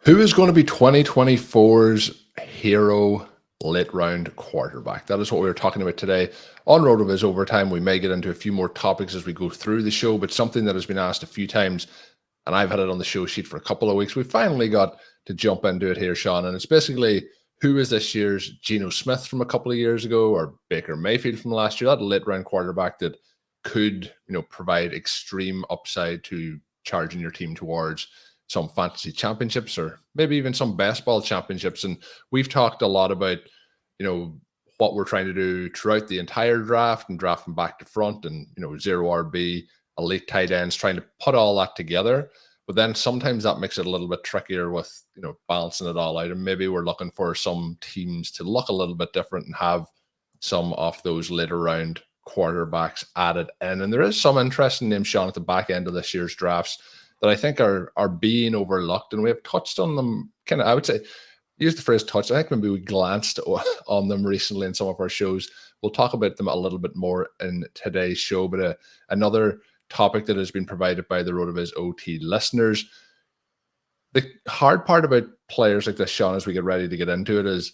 Who is going to be 2024's hero late round quarterback? That is what we were talking about today on RotoViz Overtime. We may get into a few more topics as we go through the show, but something that has been asked a few times, and I've had it on the show sheet for a couple of weeks. We finally got to jump into it here, Shawn, and it's basically who is this year's Geno Smith from a couple of years ago or Baker Mayfield from last year, that late round quarterback that could, provide extreme upside to charging your team towards some fantasy championships or maybe even some best ball championships. And we've talked a lot about, what we're trying to do throughout the entire draft and draft from back to front and, zero RB, elite tight ends, trying to put all that together. But then sometimes that makes it a little bit trickier with, balancing it all out. And maybe we're looking for some teams to look a little bit different and have some of those later round quarterbacks added in. And there is some interesting names, Shawn, at the back end of this year's drafts that I think are being overlooked, and we have touched on them. I would say, use the phrase touched. I think maybe we glanced on them recently in some of our shows. We'll talk about them a little bit more in today's show. But another topic that has been provided by the RotoViz OT listeners. The hard part about players like this, Shawn, as we get ready to get into it, is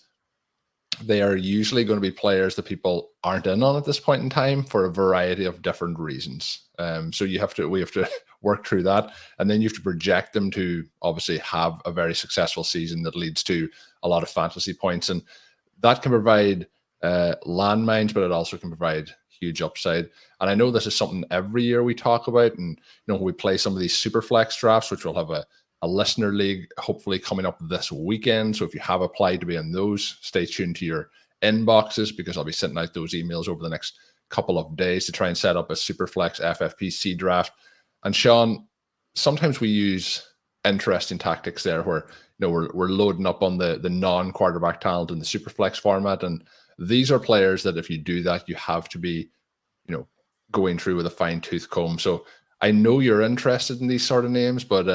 they are usually going to be players that people aren't in on at this point in time for a variety of different reasons. So we have to work through that, and then you have to project them to obviously have a very successful season that leads to a lot of fantasy points, and that can provide landmines, but it also can provide huge upside. And I know this is something every year we talk about, and we play some of these Superflex drafts, which will have a listener league hopefully coming up this weekend. So if you have applied to be in those, stay tuned to your inboxes, because I'll be sending out those emails over the next couple of days to try and set up a Superflex FFPC draft. And Shawn, sometimes we use interesting tactics there where we're loading up on the non-quarterback talent in the Superflex format. And these are players that if you do that, you have to be, going through with a fine-tooth comb. So I know you're interested in these sort of names, but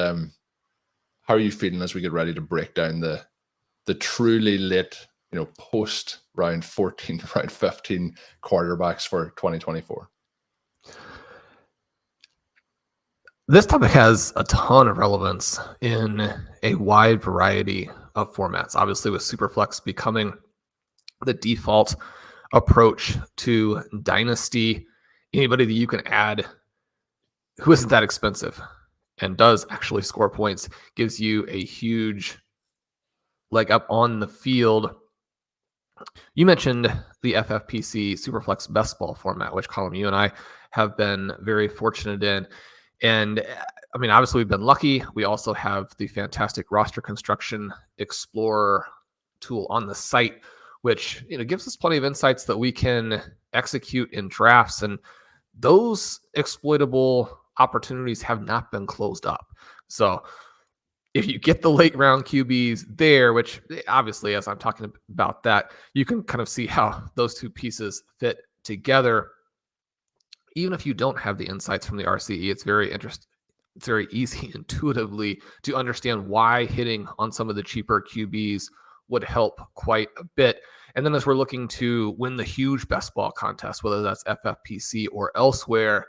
how are you feeling as we get ready to break down the truly late, post round 14, round 15 quarterbacks for 2024? This topic has a ton of relevance in a wide variety of formats. Obviously, with Superflex becoming the default approach to Dynasty, anybody that you can add who isn't that expensive and does actually score points gives you a huge leg up on the field. You mentioned the FFPC Superflex Best Ball format, which Colm, you and I have been very fortunate in. And I mean, obviously we've been lucky. We also have the fantastic roster construction explorer tool on the site, which gives us plenty of insights that we can execute in drafts. And those exploitable opportunities have not been closed up. So if you get the late round QBs there, which obviously, as I'm talking about that, you can kind of see how those two pieces fit together. Even if you don't have the insights from the RCE, it's very interesting. It's very easy intuitively to understand why hitting on some of the cheaper QBs would help quite a bit. And then as we're looking to win the huge best ball contest, whether that's FFPC or elsewhere,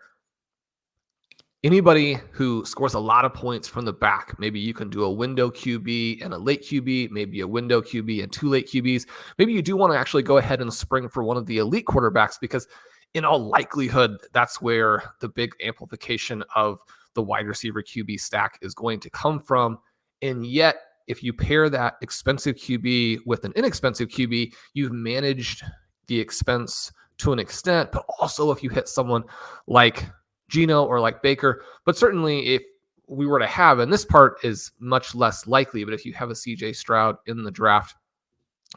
anybody who scores a lot of points from the back, maybe you can do a window QB and a late QB, maybe a window QB and two late QBs. Maybe you do want to actually go ahead and spring for one of the elite quarterbacks, because in all likelihood, that's where the big amplification of the wide receiver QB stack is going to come from. And yet, if you pair that expensive QB with an inexpensive QB, you've managed the expense to an extent. But also if you hit someone like Geno or like Baker, but certainly if we were to have, and this part is much less likely, but if you have a CJ Stroud in the draft,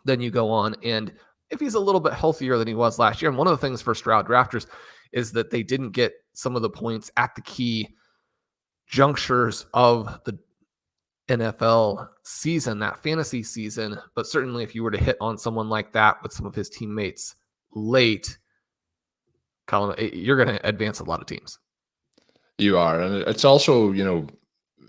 then you go on, and if he's a little bit healthier than he was last year, and one of the things for Stroud drafters is that they didn't get some of the points at the key junctures of the NFL season, that fantasy season. But certainly if you were to hit on someone like that with some of his teammates late, Colm, you're going to advance a lot of teams. You are. And it's also,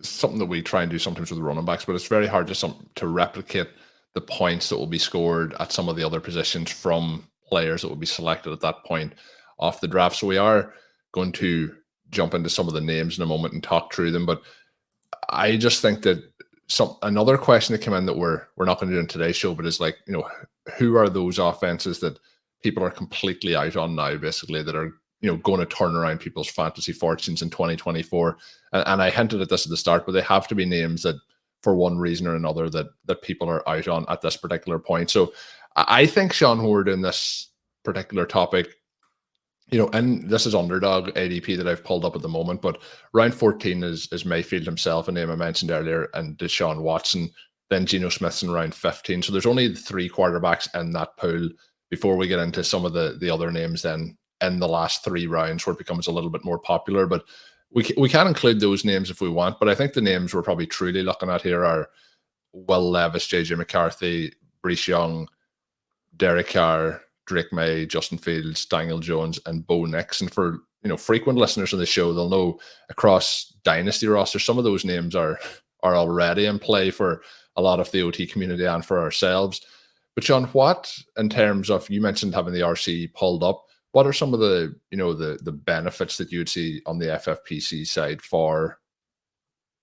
something that we try and do sometimes with the running backs, but it's very hard to replicate the points that will be scored at some of the other positions from players that will be selected at that point off the draft. So we are going to jump into some of the names in a moment and talk through them. But I just think that another question that came in that we're not going to do in today's show, but is like, who are those offenses that people are completely out on now, basically, that are going to turn around people's fantasy fortunes in 2024? And I hinted at this at the start, but they have to be names that, for one reason or another, that people are out on at this particular point. So I think, Shawn, when we're doing this particular topic, and this is Underdog ADP that I've pulled up at the moment, but round 14 is Mayfield himself, a name I mentioned earlier, and Deshaun Watson, then Geno Smith's in round 15. So there's only 3 quarterbacks in that pool before we get into some of the other names then in the last 3 rounds where it becomes a little bit more popular. But we can include those names if we want, but I think the names we're probably truly looking at here are Will Levis, JJ McCarthy, Bryce Young, Derek Carr, Drake May, Justin Fields, Daniel Jones, and Bo Nix. And for frequent listeners of the show, they'll know across dynasty rosters, some of those names are already in play for a lot of the OT community and for ourselves. But Shawn, what, in terms of, you mentioned having the RC pulled up, what are some of the the benefits that you would see on the FFPC side for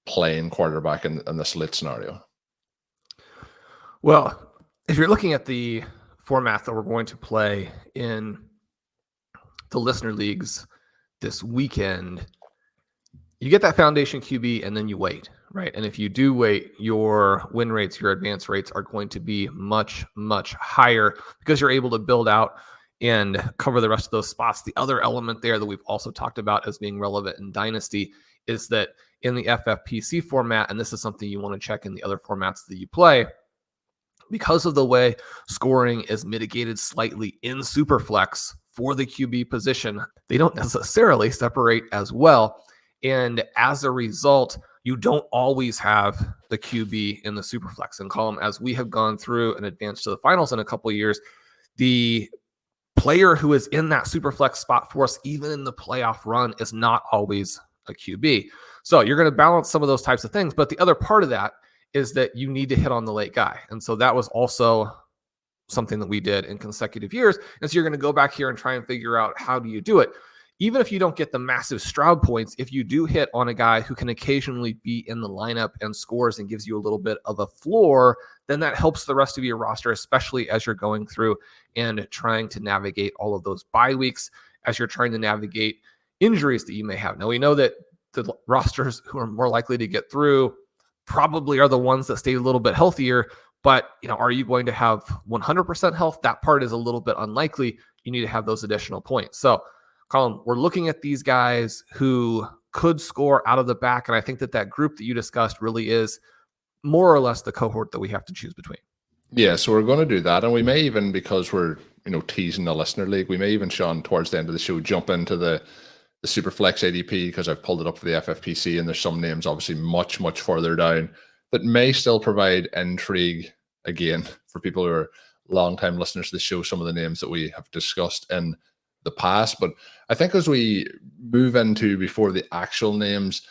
playing quarterback in this late scenario? Well, if you're looking at the format that we're going to play in the listener leagues this weekend, you get that foundation QB and then you wait, right? And if you do wait, your win rates, your advance rates are going to be much, much higher because you're able to build out and cover the rest of those spots. The other element there that we've also talked about as being relevant in Dynasty is that in the FFPC format, and this is something you want to check in the other formats that you play, because of the way scoring is mitigated slightly in Superflex for the QB position, they don't necessarily separate as well. And as a result, you don't always have the QB in the Superflex. And Colm, as we have gone through and advanced to the finals in a couple of years, the player who is in that Superflex spot for us, even in the playoff run, is not always a QB. So you're going to balance some of those types of things. But the other part of that is that you need to hit on the late guy. And so that was also something that we did in consecutive years. And so you're going to go back here and try and figure out, how do you do it? Even if you don't get the massive Stroud points, if you do hit on a guy who can occasionally be in the lineup and scores and gives you a little bit of a floor, then that helps the rest of your roster, especially as you're going through and trying to navigate all of those bye weeks, as you're trying to navigate injuries that you may have. Now, we know that the rosters who are more likely to get through probably are the ones that stay a little bit healthier, but are you going to have 100% health? That part is a little bit unlikely. You need to have those additional points. So, Colm, we're looking at these guys who could score out of the back, and I think that group that you discussed really is more or less the cohort that we have to choose between. Yeah, so we're going to do that, and we may even, because we're teasing the listener league, we may even, Shawn, towards the end of the show, jump into the Superflex ADP, because I've pulled it up for the FFPC, and there's some names obviously much, much further down that may still provide intrigue, again, for people who are long-time listeners to the show, some of the names that we have discussed in the past. But I think as we move into before the actual names,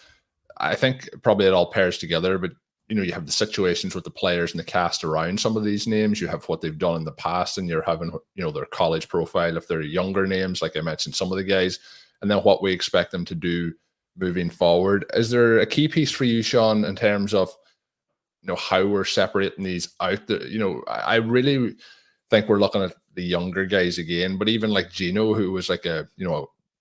I think probably it all pairs together. But you have the situations with the players and the cast around some of these names. You have what they've done in the past, and you're having their college profile if they're younger names, like I mentioned some of the guys, and then what we expect them to do moving forward. Is there a key piece for you, Shawn, in terms of how we're separating these out? I really think we're looking at the younger guys again, but even like Geno, who was like a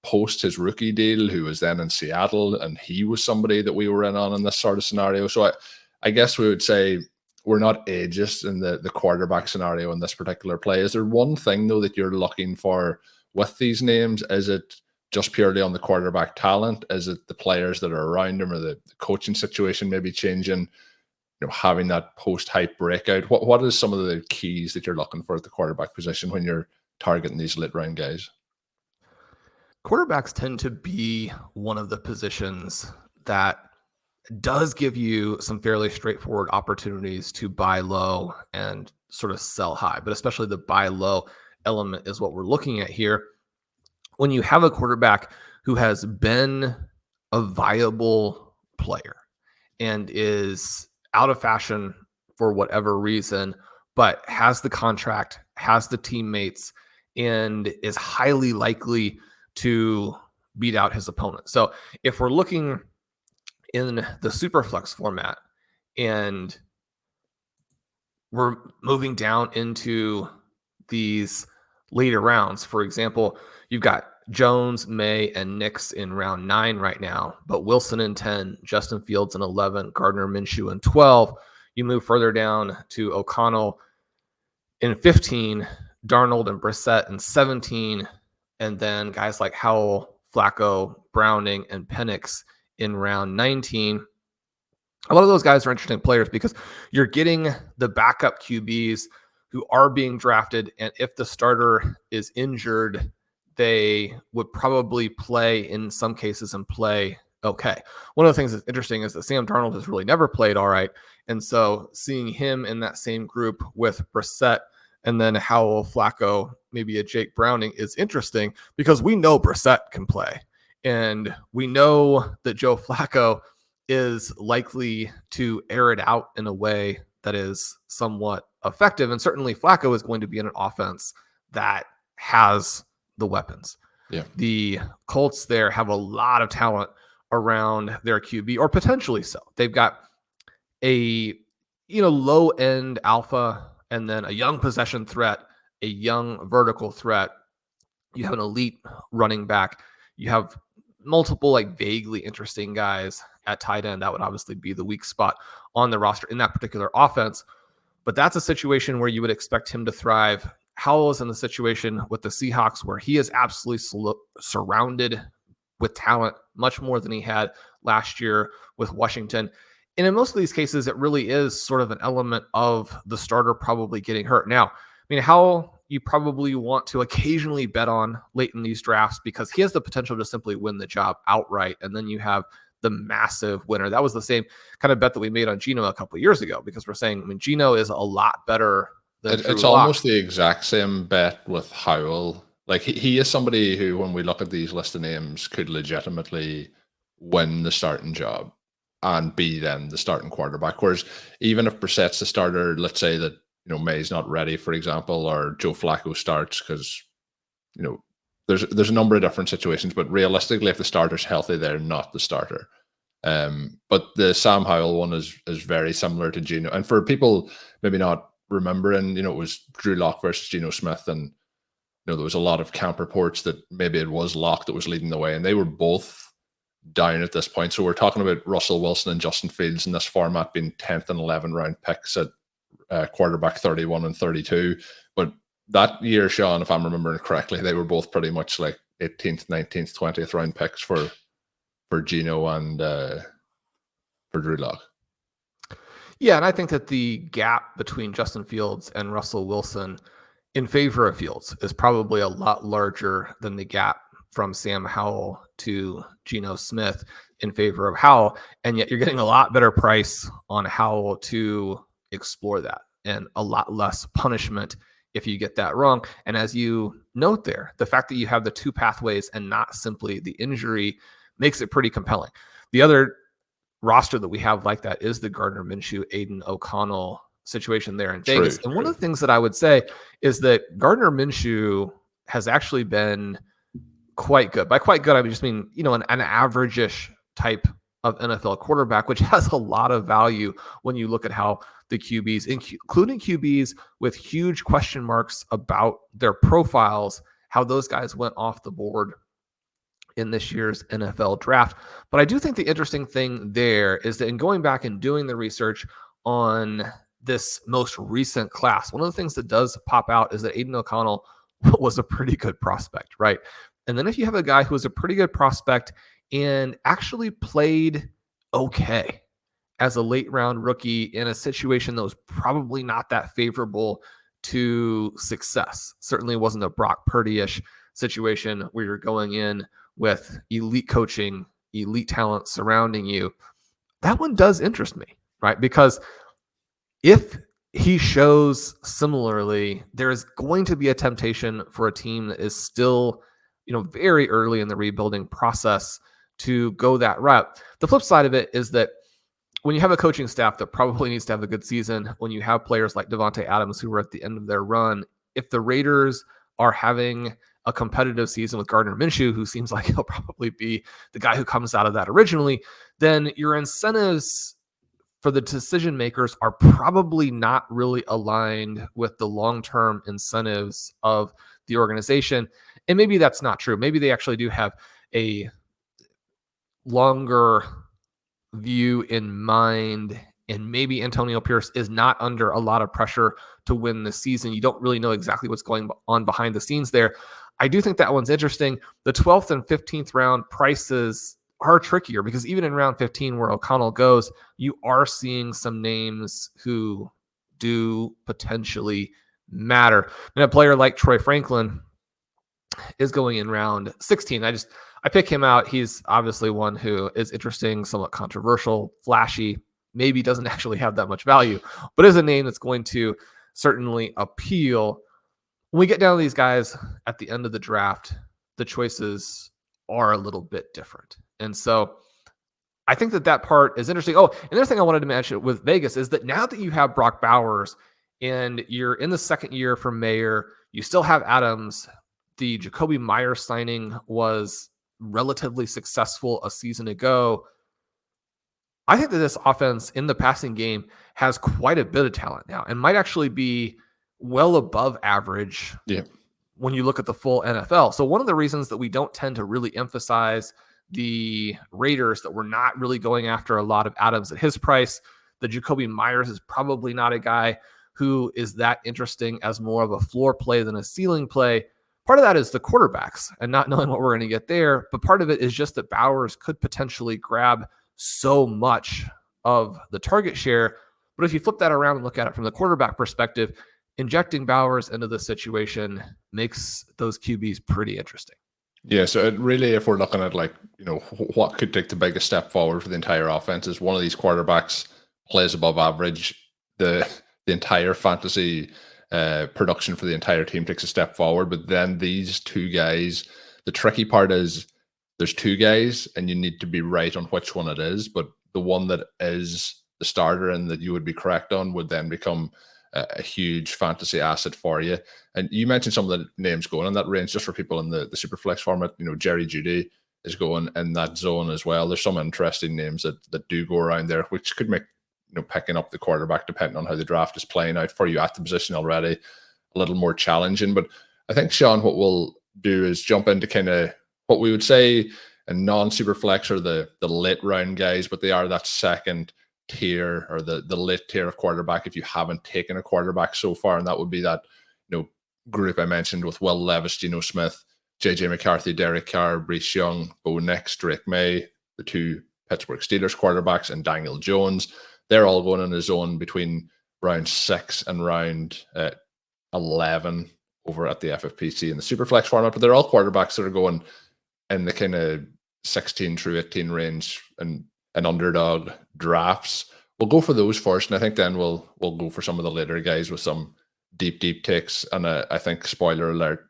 post his rookie deal, who was then in Seattle, and he was somebody that we were in this sort of scenario. So I guess we would say we're not ageist in the quarterback scenario in this particular play. Is there one thing though that you're looking for with these names? Is it just purely on the quarterback talent? Is it the players that are around him, or the coaching situation maybe changing, having that post-hype breakout? What is some of the keys that you're looking for at the quarterback position when you're targeting these late round guys? Quarterbacks tend to be one of the positions that does give you some fairly straightforward opportunities to buy low and sort of sell high, but especially the buy low element is what we're looking at here. When you have a quarterback who has been a viable player and is out of fashion for whatever reason, but has the contract, has the teammates, and is highly likely to beat out his opponent. So if we're looking in the Superflex format And we're moving down into these later rounds. For example, you've got Jones, May, and Nix in round 9 right now, but Wilson in 10, Justin Fields in 11, Gardner Minshew in 12. You move further down to O'Connell in 15, Darnold and Brissett in 17, and then guys like Howell, Flacco, Browning, and Penix in round 19. A lot of those guys are interesting players because you're getting the backup QBs who are being drafted, and if the starter is injured, they would probably play in some cases and play okay. One of the things that's interesting is that Sam Darnold has really never played all right, and so seeing him in that same group with Brissett and then Howell, Flacco, maybe a Jake Browning is interesting because we know Brissett can play, and we know that Joe Flacco is likely to air it out in a way that is somewhat effective. And certainly Flacco is going to be in an offense that has the weapons. Yeah. The Colts there have a lot of talent around their QB, or potentially so. They've got a low end alpha and then a young possession threat, a young vertical threat. You have an elite running back. You have multiple vaguely interesting guys at tight end. That would obviously be the weak spot on the roster in that particular offense. But that's a situation where you would expect him to thrive. Howell is in the situation with the Seahawks where he is absolutely surrounded with talent, much more than he had last year with Washington. And in most of these cases, it really is sort of an element of the starter probably getting hurt. Now, Howell, you probably want to occasionally bet on late in these drafts because he has the potential to simply win the job outright. And then you have the massive winner. That was the same kind of bet that we made on Geno a couple of years ago because we're saying, Geno is a lot better than it's almost the exact same bet with Howell. He is somebody who, when we look at these list of names, could legitimately win the starting job and be then the starting quarterback. Whereas even if Brissett's the starter, let's say that May's not ready, for example, or Joe Flacco starts because, there's a number of different situations, but realistically, if the starter's healthy, they're not the starter. But the Sam Howell one is very similar to Geno. And for people maybe not remembering, it was Drew Lock versus Geno Smith, and there was a lot of camp reports that maybe it was Lock that was leading the way, and they were both down at this point. So we're talking about Russell Wilson and Justin Fields in this format being 10th and 11th round picks at quarterback 31 and 32. But that year, Shawn, if I'm remembering correctly, they were both pretty much 18th, 19th, 20th round picks for Geno and for Drew Lock. Yeah, and I think that the gap between Justin Fields and Russell Wilson in favor of Fields is probably a lot larger than the gap from Sam Howell to Geno Smith in favor of Howell. And yet you're getting a lot better price on Howell to explore that, and a lot less punishment if you get that wrong. And as you note there, the fact that you have the two pathways and not simply the injury makes it pretty compelling. The other roster that we have like that is the Gardner Minshew, Aiden O'Connell situation there in Vegas. And one of the things that I would say is that Gardner Minshew has actually been quite good. By quite good, I just mean, an average-ish type of NFL quarterback, which has a lot of value when you look at how the QBs, including QBs with huge question marks about their profiles, how those guys went off the board in this year's NFL draft. But I do think the interesting thing there is that in going back and doing the research on this most recent class, one of the things that does pop out is that Aiden O'Connell was a pretty good prospect, right? And then if you have a guy who was a pretty good prospect and actually played okay as a late round rookie in a situation that was probably not that favorable to success, certainly wasn't a Brock Purdy-ish situation where you're going in with elite coaching, elite talent surrounding you, that one does interest me, right? Because if he shows similarly, there's going to be a temptation for a team that is still, very early in the rebuilding process to go that route. The flip side of it is that when you have a coaching staff that probably needs to have a good season, when you have players like Devontae Adams who are at the end of their run, if the Raiders are having a competitive season with Gardner Minshew, who seems like he'll probably be the guy who comes out of that originally, then your incentives for the decision makers are probably not really aligned with the long-term incentives of the organization. And maybe that's not true. Maybe they actually do have a longer view in mind, and maybe Antonio Pierce is not under a lot of pressure to win the season. You don't really know exactly what's going on behind the scenes there. I do think that one's interesting. The 12th and 15th round prices are trickier because even in round 15 where O'Connell goes, you are seeing some names who do potentially matter. And a player like Troy Franklin is going in round 16. I pick him out. He's obviously one who is interesting, somewhat controversial, flashy, maybe doesn't actually have that much value, but is a name that's going to certainly appeal. When we get down to these guys at the end of the draft, the choices are a little bit different. And so I think that part is interesting. Oh, another thing I wanted to mention with Vegas is that now that you have Brock Bowers and you're in the second year for Mayer, you still have Adams. The Jacoby Myers signing was relatively successful a season ago. I think that this offense in the passing game has quite a bit of talent now and might actually be well above average when you look at the full NFL. So one of the reasons that we don't tend to really emphasize the Raiders, that we're not really going after a lot of Adams at his price, the Jacoby Myers is probably not a guy who is that interesting as more of a floor play than a ceiling play. Part of that is the quarterbacks and not knowing what we're going to get there. But part of it is just that Bowers could potentially grab so much of the target share. But if you flip that around and look at it from the quarterback perspective, injecting Bowers into the situation makes those QBs pretty interesting. Yeah, so it really, if we're looking at what could take the biggest step forward for the entire offense, is one of these quarterbacks plays above average, the entire fantasy production for the entire team takes a step forward. But then these two guys, the tricky part is there's two guys and you need to be right on which one it is. But the one that is the starter and that you would be correct on would then become a huge fantasy asset for you. And you mentioned some of the names going in that range just for people in the Superflex format. Jerry Jeudy is going in that zone as well. There's some interesting names that do go around there, which could make picking up the quarterback, depending on how the draft is playing out for you at the position already, a little more challenging. But I think, Shawn, what we'll do is jump into kind of what we would say a non-Superflex or the late round guys, but they are that second tier or the late tier of quarterback if you haven't taken a quarterback so far. And that would be that group I mentioned with Will Levis, Geno Smith, JJ McCarthy, Derek Carr, Bryce Young, Bo Nix, Drake May, the two Pittsburgh Steelers quarterbacks, and Daniel Jones. They're all going in a zone between round 6 and round 11 over at the FFPC in the Superflex format. But they're all quarterbacks that are going in the kind of 16 through 18 range and Underdog drafts. We'll go for those first, and I think then we'll go for some of the later guys with some deep takes. And I think, spoiler alert,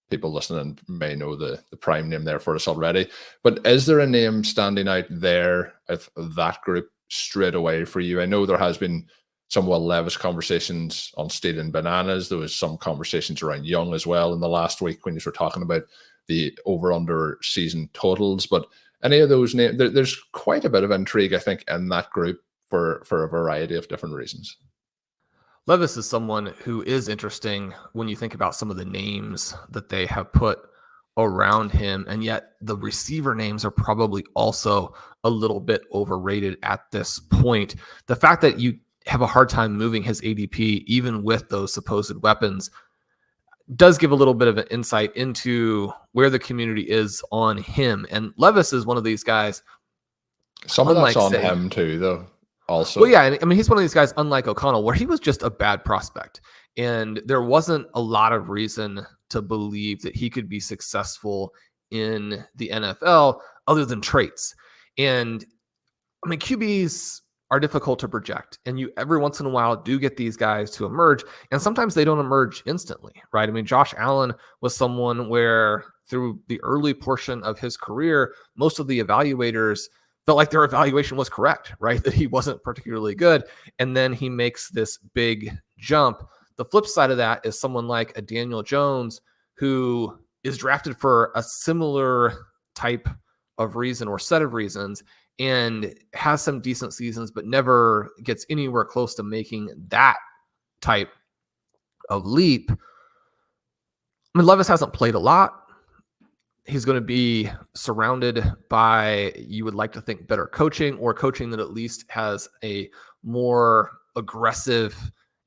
people listening may know the prime name there for us already. But is there a name standing out there of that group straight away for you? I know there has been some Will Levis conversations on Stealing Bananas. There was some conversations around Young as well in the last week when you were talking about the over-under season totals. But any of those names, there's quite a bit of intrigue, I think, in that group for a variety of different reasons. Levis is someone who is interesting when you think about some of the names that they have put around him, and yet the receiver names are probably also a little bit overrated at this point. The fact that you have a hard time moving his ADP, even with those supposed weapons, does give a little bit of an insight into where the community is on him. And Levis is one of these guys. Some of that's on him too, though. Also, well, yeah, I mean, he's one of these guys, unlike O'Connell, where he was just a bad prospect, and there wasn't a lot of reason to believe that he could be successful in the NFL other than traits. And I mean, QBs are difficult to project, and you every once in a while do get these guys to emerge, and sometimes they don't emerge instantly, right? I mean, Josh Allen was someone where through the early portion of his career, most of the evaluators felt like their evaluation was correct, right? That he wasn't particularly good. And then he makes this big jump. The flip side of that is someone like a Daniel Jones, who is drafted for a similar type of reason or set of reasons. and has some decent seasons, but never gets anywhere close to making that type of leap. I mean, Levis hasn't played a lot. He's going to be surrounded by, you would like to think, better coaching, or coaching that at least has a more aggressive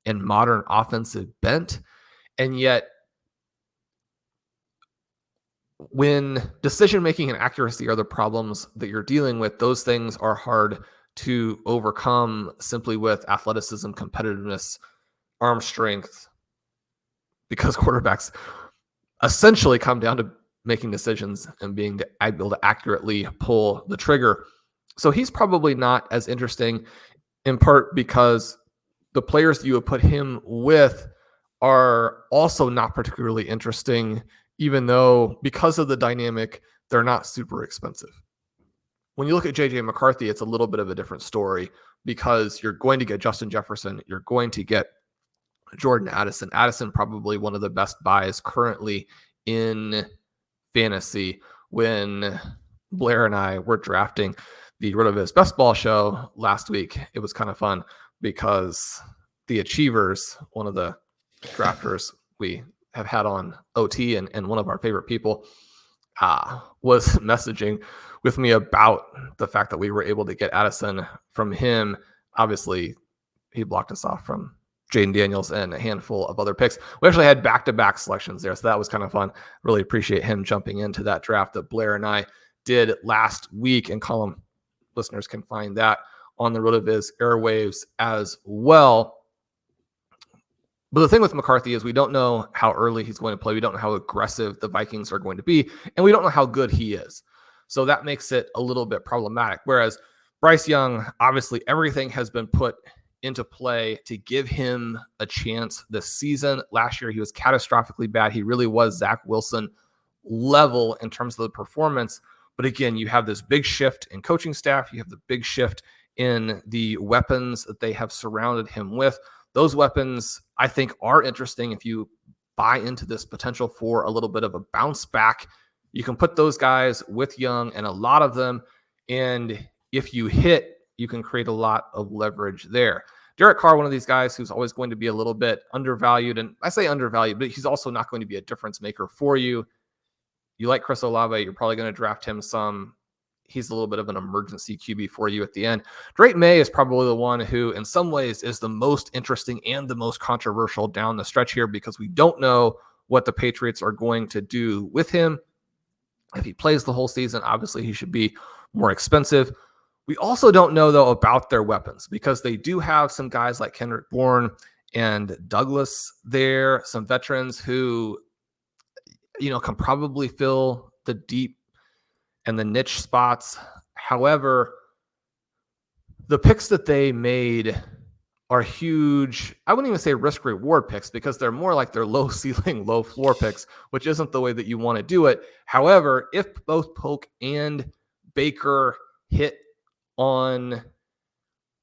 and modern offensive bent. And yet, when decision-making and accuracy are the problems that you're dealing with, those things are hard to overcome simply with athleticism, competitiveness, arm strength, because quarterbacks essentially come down to making decisions and being able to accurately pull the trigger. So he's probably not as interesting, in part because the players that you would put him with are also not particularly interesting, even though because of the dynamic, they're not super expensive. When you look at JJ McCarthy, it's a little bit of a different story because you're going to get Justin Jefferson, you're going to get Jordan Addison. Addison probably one of the best buys currently in fantasy. When Blair and I were drafting the RotoViz Best Ball show last week, it was kind of fun because the Achievers, one of the drafters we have had on OT and one of our favorite people, was messaging with me about the fact that we were able to get Addison from him. Obviously, he blocked us off from Jaden Daniels and a handful of other picks. We actually had back-to-back selections there, so that was kind of fun. Really appreciate him jumping into that draft that Blair and I did last week, and Colm listeners can find that on the RotoViz airwaves as well. But the thing with McCarthy is we don't know how early he's going to play. We don't know how aggressive the Vikings are going to be, and we don't know how good he is. So that makes it a little bit problematic. Whereas Bryce Young, obviously everything has been put into play to give him a chance this season. Last year, he was catastrophically bad. He really was Zach Wilson level in terms of the performance. But again, you have this big shift in coaching staff. You have the big shift in the weapons that they have surrounded him with. Those weapons, I think, are interesting if you buy into this potential for a little bit of a bounce back. You can put those guys with Young and a lot of them. And if you hit, you can create a lot of leverage there. Derek Carr, one of these guys who's always going to be a little bit undervalued. And I say undervalued, but he's also not going to be a difference maker for you. You like Chris Olave, you're probably going to draft him some. He's a little bit of an emergency QB for you at the end. Drake May is probably the one who, in some ways, is the most interesting and the most controversial down the stretch here because we don't know what the Patriots are going to do with him. If he plays the whole season, obviously he should be more expensive. We also don't know, though, about their weapons because they do have some guys like Kendrick Bourne and Douglas there, some veterans who, can probably fill the deep and the niche spots. However, the picks that they made are huge. I wouldn't even say risk reward picks because they're more like they're low ceiling, low floor picks, which isn't the way that you want to do it. However, if both Polk and Baker hit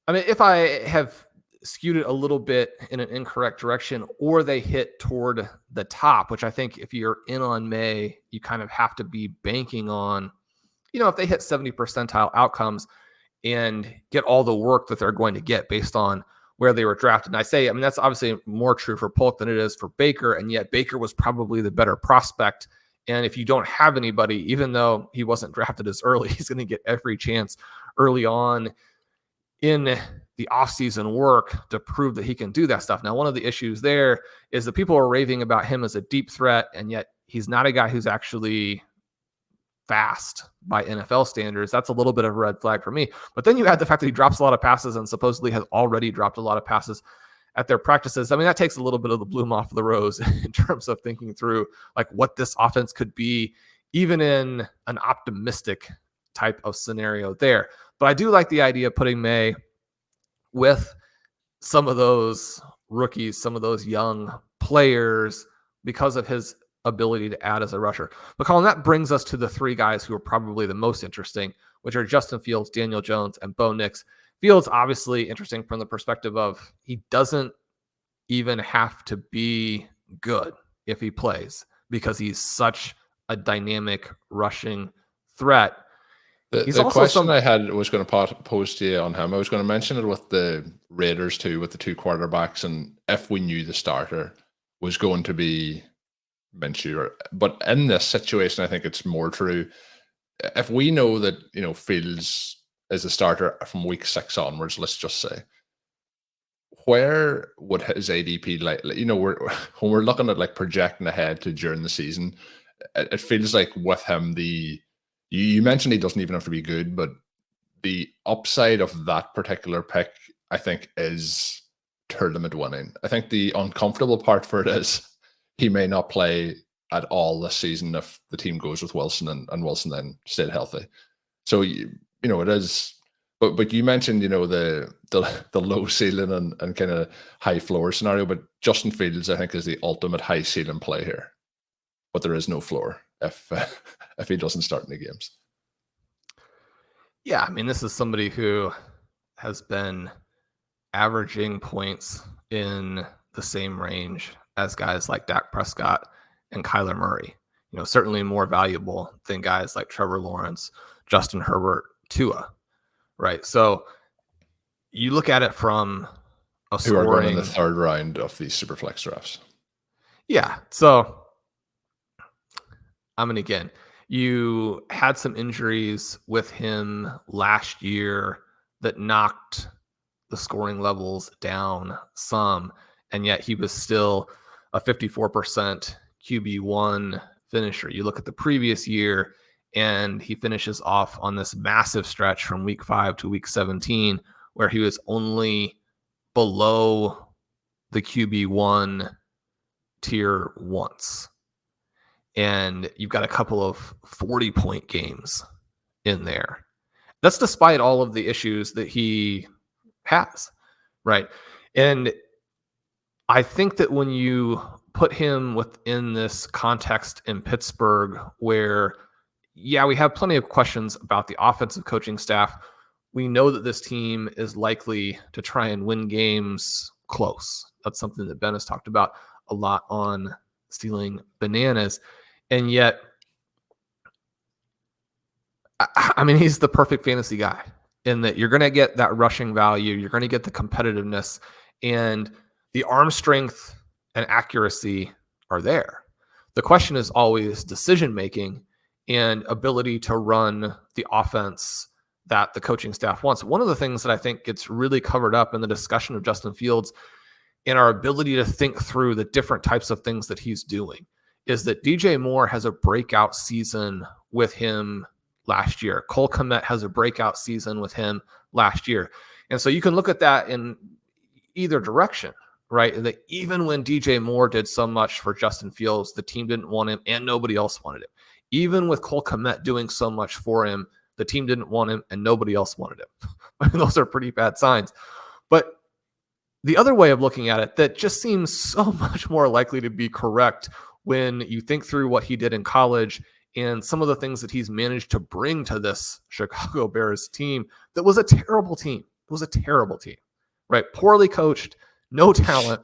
if I have skewed it a little bit in an incorrect direction, or they hit toward the top, which I think if you're in on May, you kind of have to be banking on, if they hit 70 percentile outcomes and get all the work that they're going to get based on where they were drafted. And that's obviously more true for Polk than it is for Baker. And yet Baker was probably the better prospect. And if you don't have anybody, even though he wasn't drafted as early, he's going to get every chance early on in the offseason work to prove that he can do that stuff. Now, one of the issues there is that people are raving about him as a deep threat, and yet he's not a guy who's actually fast by NFL standards. That's a little bit of a red flag for me. But then you add the fact that he drops a lot of passes and supposedly has already dropped a lot of passes at their practices. That takes a little bit of the bloom off the rose in terms of thinking through like what this offense could be, even in an optimistic type of scenario there. But I do like the idea of putting May with some of those rookies, some of those young players because of his ability to add as a rusher. But Colin, that brings us to the three guys who are probably the most interesting, which are Justin Fields, Daniel Jones, and Bo Nix. Fields obviously interesting from the perspective of he doesn't even have to be good if he plays because he's such a dynamic rushing threat. He's The also question I had was going to pose to you on him. I was going to mention it with the Raiders too, with the two quarterbacks, and if we knew the starter was going to be Minshew, but in this situation, I think it's more true. If we know that Fields is the starter from week 6 onwards, let's just say, where would his ADP when we're looking at like projecting ahead to during the season, it feels like with him you mentioned he doesn't even have to be good, but the upside of that particular pick, I think, is tournament winning. I think the uncomfortable part for it is he may not play at all this season if the team goes with Wilson and Wilson then stayed healthy. So it is. But you mentioned the low ceiling and kind of high floor scenario. But Justin Fields, I think, is the ultimate high ceiling play here. But there is no floor if he doesn't start any games. Yeah, I mean, this is somebody who has been averaging points in the same range as guys like Dak Prescott and Kyler Murray. Certainly more valuable than guys like Trevor Lawrence, Justin Herbert, Tua, right? So you look at it from a who are going in the scoring. 3rd round of these Superflex drafts. Yeah, so again, you had some injuries with him last year that knocked the scoring levels down some, and yet he was still a 54% QB1 finisher. You look at the previous year, and he finishes off on this massive stretch from week 5 to week 17, where he was only below the QB1 tier once. And you've got a couple of 40-point games in there. That's despite all of the issues that he has, right? And I think that when you put him within this context in Pittsburgh, where, yeah, we have plenty of questions about the offensive coaching staff, we know that this team is likely to try and win games close. That's something that Ben has talked about a lot on Stealing Bananas. And yet, I mean, he's the perfect fantasy guy in that you're going to get that rushing value, you're going to get the competitiveness, and the arm strength and accuracy are there. The question is always decision-making and ability to run the offense that the coaching staff wants. One of the things that I think gets really covered up in the discussion of Justin Fields and our ability to think through the different types of things that he's doing is that DJ Moore has a breakout season with him last year. Cole Kmet has a breakout season with him last year. And so you can look at that in either direction, right? That even when DJ Moore did so much for Justin Fields, the team didn't want him and nobody else wanted him. Even with Cole Kmet doing so much for him, the team didn't want him and nobody else wanted him. Those are pretty bad signs. But the other way of looking at it that just seems so much more likely to be correct when you think through what he did in college and some of the things that he's managed to bring to this Chicago Bears team that was a terrible team. It was a terrible team, right? Poorly coached, no talent.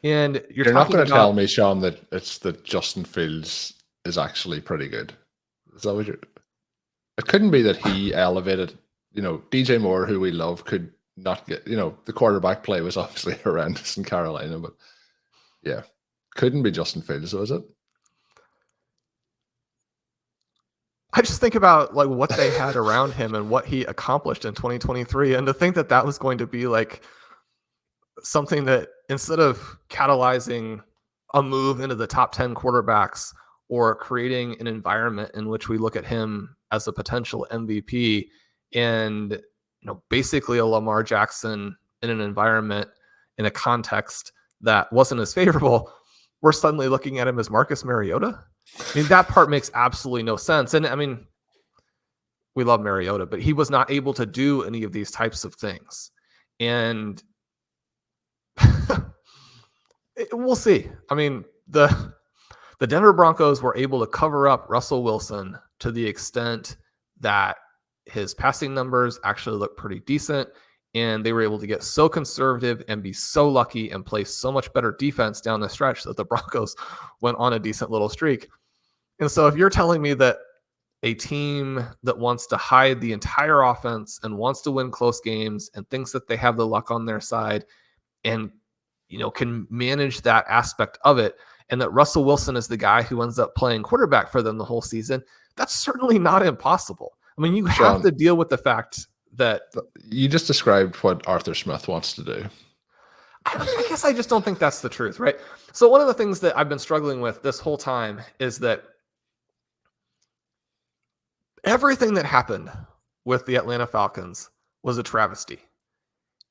And you're not going to tell me, Shawn, that it's that Justin Fields is actually pretty good. Is that what you're... It couldn't be that he elevated, DJ Moore, who we love, could not get, the quarterback play was obviously horrendous in Carolina, but yeah, couldn't be Justin Fields, was it? I just think about like what they had around him and what he accomplished in 2023. And to think that that was going to be like something that instead of catalyzing a move into the top 10 quarterbacks or creating an environment in which we look at him as a potential MVP and, basically a Lamar Jackson in an environment in a context that wasn't as favorable, we're suddenly looking at him as Marcus Mariota. I mean, that part makes absolutely no sense. And I mean, we love Mariota, but he was not able to do any of these types of things. And we'll see. I mean, the Denver Broncos were able to cover up Russell Wilson to the extent that his passing numbers actually look pretty decent. And they were able to get so conservative and be so lucky and play so much better defense down the stretch that the Broncos went on a decent little streak. And so if you're telling me that a team that wants to hide the entire offense and wants to win close games and thinks that they have the luck on their side and can manage that aspect of it, and that Russell Wilson is the guy who ends up playing quarterback for them the whole season, that's certainly not impossible. I mean, you have Shawn, to deal with the fact that you just described what Arthur Smith wants to do. I guess I just don't think that's the truth, right? So one of the things that I've been struggling with this whole time is that everything that happened with the Atlanta Falcons was a travesty.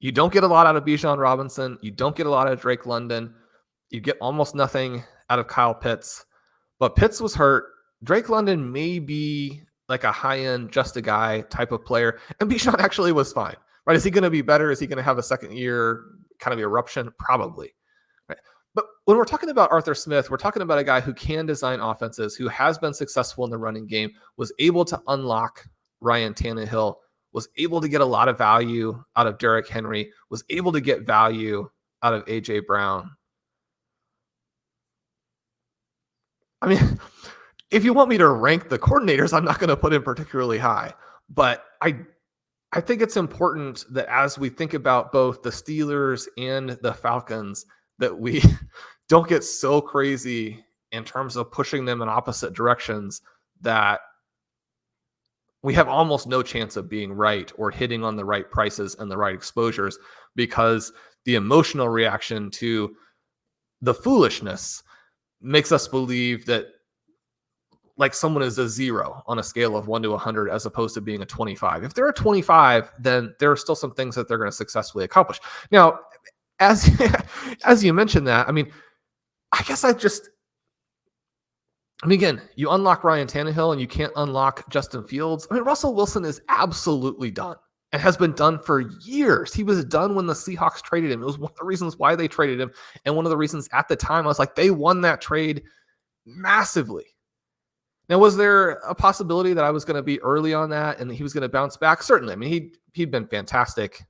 You don't get a lot out of Bijan Robinson. You don't get a lot out of Drake London. You get almost nothing out of Kyle Pitts. But Pitts was hurt. Drake London may be like a high-end, just a guy type of player. And Bijan actually was fine, right? Is he going to be better? Is he going to have a second year kind of eruption? Probably. Right? But when we're talking about Arthur Smith, we're talking about a guy who can design offenses, who has been successful in the running game, was able to unlock Ryan Tannehill, was able to get a lot of value out of Derrick Henry, was able to get value out of A.J. Brown. I mean, if you want me to rank the coordinators, I'm not going to put him particularly high. But I think it's important that as we think about both the Steelers and the Falcons, that we don't get so crazy in terms of pushing them in opposite directions that we have almost no chance of being right or hitting on the right prices and the right exposures, because the emotional reaction to the foolishness makes us believe that like someone is a 0 on a scale of 1 to 100 as opposed to being a 25. If they're a 25, then there are still some things that they're going to successfully accomplish. Now, as you mentioned that, I mean, again, you unlock Ryan Tannehill and you can't unlock Justin Fields. I mean, Russell Wilson is absolutely done and has been done for years. He was done when the Seahawks traded him. It was one of the reasons why they traded him. And one of the reasons at the time I was like, they won that trade massively. Now, was there a possibility that I was going to be early on that and he was going to bounce back? Certainly. I mean, he'd been fantastic,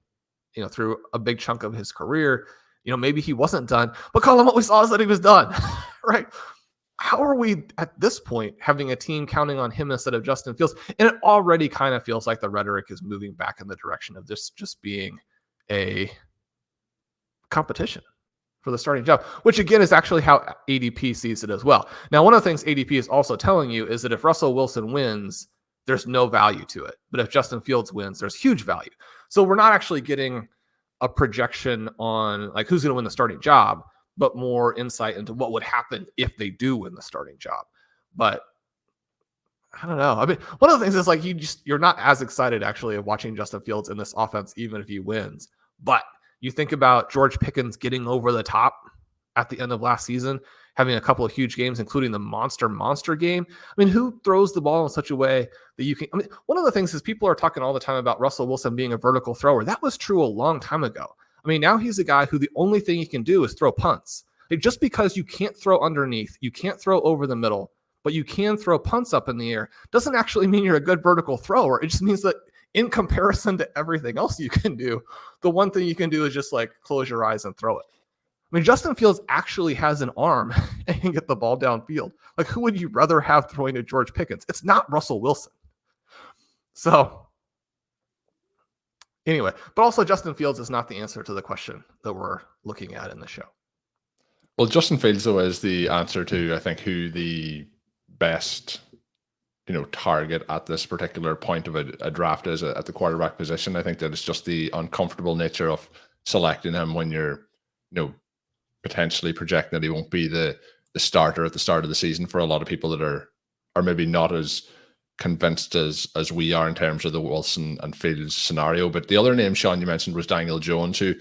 through a big chunk of his career. Maybe he wasn't done, but Colm, what we saw is that he was done, right? How are we at this point having a team counting on him instead of Justin Fields? And it already kind of feels like the rhetoric is moving back in the direction of this just being a competition for the starting job, which again is actually how ADP sees it as well. Now, one of the things ADP is also telling you is that if Russell Wilson wins, there's no value to it. But if Justin Fields wins, there's huge value. So we're not actually getting a projection on like who's going to win the starting job, but more insight into what would happen if they do win the starting job. But I don't know. I mean, one of the things is like you're not as excited actually of watching Justin Fields in this offense, even if he wins. But you think about George Pickens getting over the top at the end of last season, having a couple of huge games, including the monster game. I mean, who throws the ball in such a way that you can? I mean, one of the things is people are talking all the time about Russell Wilson being a vertical thrower. That was true a long time ago. I mean, now he's a guy who the only thing he can do is throw punts. Like, just because you can't throw underneath, you can't throw over the middle, but you can throw punts up in the air, doesn't actually mean you're a good vertical thrower. It just means that in comparison to everything else you can do, the one thing you can do is just like close your eyes and throw it. I mean, Justin Fields actually has an arm and can get the ball downfield. Like, who would you rather have throwing to George Pickens? It's not Russell Wilson. So anyway, but also Justin Fields is not the answer to the question that we're looking at in the show. Well, Justin Fields, though, is the answer to, I think, who the best, target at this particular point of a draft is at the quarterback position. I think that it's just the uncomfortable nature of selecting him when you're, potentially projecting that he won't be the starter at the start of the season for a lot of people that are maybe not as convinced as we are in terms of the Wilson and Fields scenario. But the other name, Shawn, you mentioned was Daniel Jones, who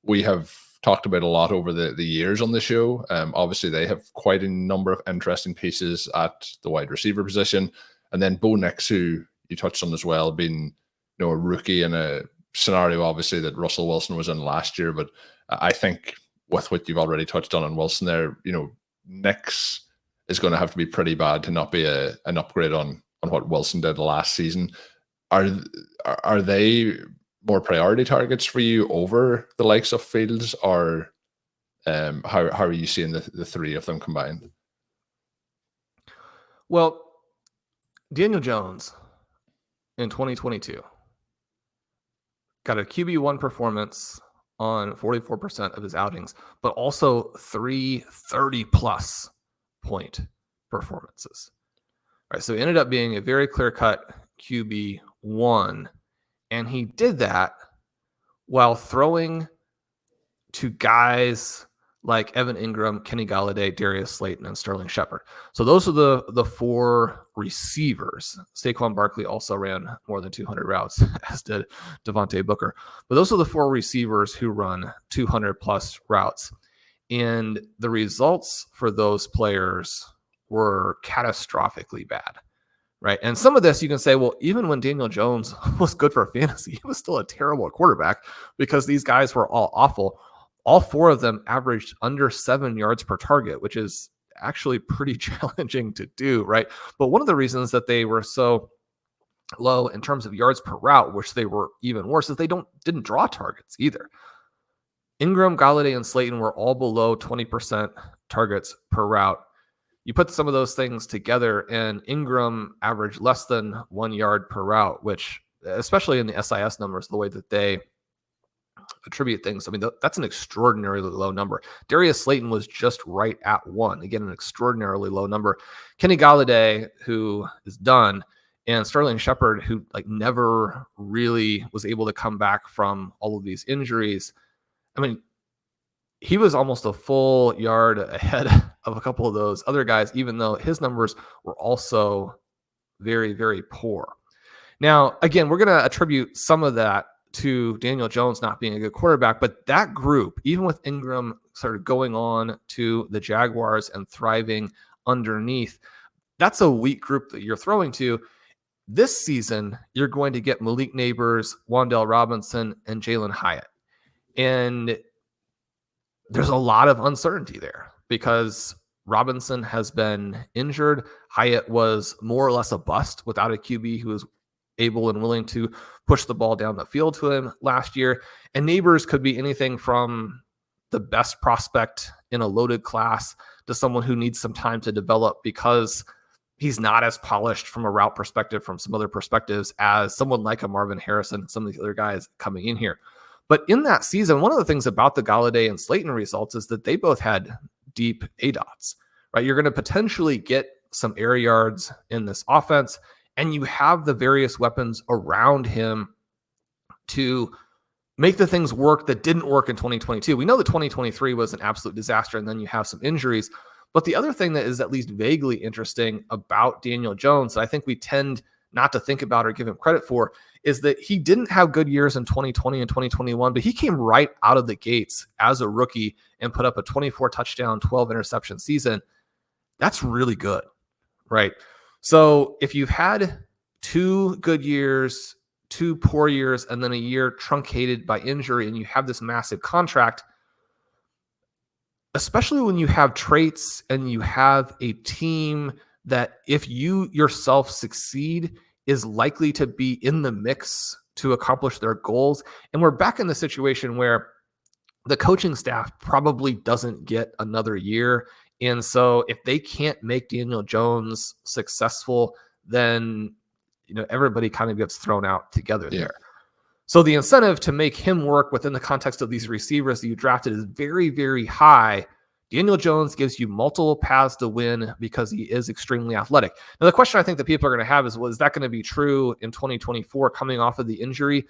we have talked about a lot over the years on the show. Obviously, they have quite a number of interesting pieces at the wide receiver position. And then Bo Nix, who you touched on as well, being a rookie in a scenario, obviously, that Russell Wilson was in last year. But I think with what you've already touched on Wilson there, Nix is going to have to be pretty bad to not be an upgrade on what Wilson did last season. Are they more priority targets for you over the likes of Fields, or how are you seeing the three of them combined? Well, Daniel Jones in 2022 got a QB1 performance on 44% of his outings, but also 330-plus point performances. Right, so it ended up being a very clear-cut QB1, and he did that while throwing to guys like Evan Ingram, Kenny Galladay, Darius Slayton, and Sterling Shepard. So those are the four receivers. Saquon Barkley also ran more than 200 routes, as did Devontae Booker. But those are the four receivers who run 200-plus routes. And the results for those players were catastrophically bad. Right. And some of this you can say, well, even when Daniel Jones was good for fantasy, he was still a terrible quarterback because these guys were all awful. All four of them averaged under 7 yards per target, which is actually pretty challenging to do. Right. But one of the reasons that they were so low in terms of yards per route, which they were even worse, is they didn't draw targets either. Ingram, Galladay, and Slayton were all below 20% targets per route. You put some of those things together, and Ingram averaged less than 1 yard per route, which, especially in the SIS numbers, the way that they attribute things, I mean, that's an extraordinarily low number. Darius Slayton was just right at 1. Again, an extraordinarily low number. Kenny Galladay, who is done, and Sterling Shepard, who never really was able to come back from all of these injuries. I mean, he was almost a full yard ahead of a couple of those other guys, even though his numbers were also very, very poor. Now, again, we're going to attribute some of that to Daniel Jones not being a good quarterback, but that group, even with Ingram sort of going on to the Jaguars and thriving underneath, that's a weak group that you're throwing to. This season, you're going to get Malik Neighbors, Wan'Dale Robinson, and Jalen Hyatt. And there's a lot of uncertainty there because Robinson has been injured. Hyatt was more or less a bust without a QB who was able and willing to push the ball down the field to him last year. And Neighbors could be anything from the best prospect in a loaded class to someone who needs some time to develop because he's not as polished from a route perspective, from some other perspectives, as someone like a Marvin Harrison and some of the other guys coming in here. But in that season, one of the things about the Galladay and Slayton results is that they both had deep ADOTs, right? You're going to potentially get some air yards in this offense, and you have the various weapons around him to make the things work that didn't work in 2022. We know that 2023 was an absolute disaster, and then you have some injuries. But the other thing that is at least vaguely interesting about Daniel Jones that I think we tend not to think about or give him credit for is that he didn't have good years in 2020 and 2021, but he came right out of the gates as a rookie and put up a 24 touchdown, 12 interception season. That's really good, right? So if you've had 2 good years, 2 poor years, and then a year truncated by injury, and you have this massive contract, especially when you have traits and you have a team that if you yourself succeed is likely to be in the mix to accomplish their goals. And we're back in the situation where the coaching staff probably doesn't get another year. And so if they can't make Daniel Jones successful, then everybody kind of gets thrown out together there. So the incentive to make him work within the context of these receivers that you drafted is very, very high. Daniel Jones gives you multiple paths to win because he is extremely athletic. Now, the question I think that people are going to have is, well, is that going to be true in 2024 coming off of the injury?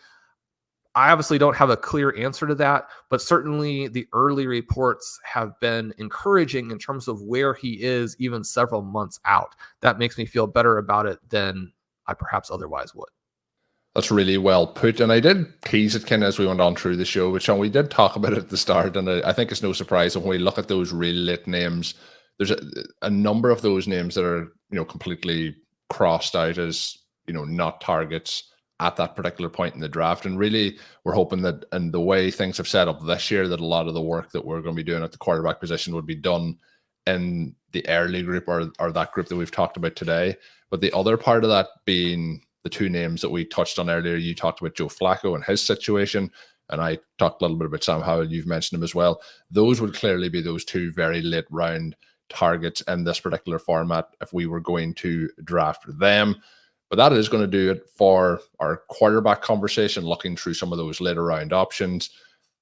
I obviously don't have a clear answer to that, but certainly the early reports have been encouraging in terms of where he is even several months out. That makes me feel better about it than I perhaps otherwise would. That's really well put. And I did tease it kind of as we went on through the show, but Shawn, we did talk about it at the start. And I think it's no surprise when we look at those really lit names, there's a number of those names that are, completely crossed out as, not targets at that particular point in the draft. And really, we're hoping that, and the way things have set up this year, that a lot of the work that we're going to be doing at the quarterback position would be done in the early group or that group that we've talked about today. But the other part of that being the 2 names that we touched on earlier. You talked about Joe Flacco and his situation, and I talked a little bit about Sam Howell. You've mentioned him as well. Those would clearly be those 2 very late round targets in this particular format if we were going to draft them. But that is going to do it for our quarterback conversation, looking through some of those later round options.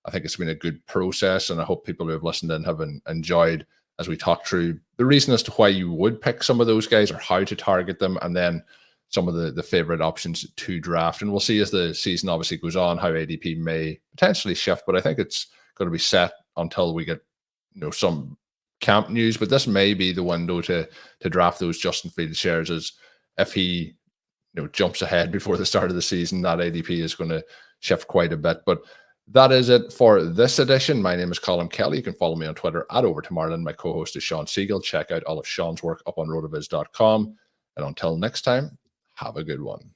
I think it's been a good process, and I hope people who have listened in have enjoyed as we talk through the reason as to why you would pick some of those guys or how to target them, and then some of the favorite options to draft. And we'll see as the season obviously goes on how ADP may potentially shift, but I think it's going to be set until we get some camp news. But this may be the window to draft those Justin Fields shares, as if he jumps ahead before the start of the season, that ADP is going to shift quite a bit. But that is it for this edition. My name is Colm Kelly. You can follow me on Twitter at @OverToMarlin. My co-host is Shawn Siegele. Check out all of Shawn's work up on rotoviz.com. And until next time, have a good one.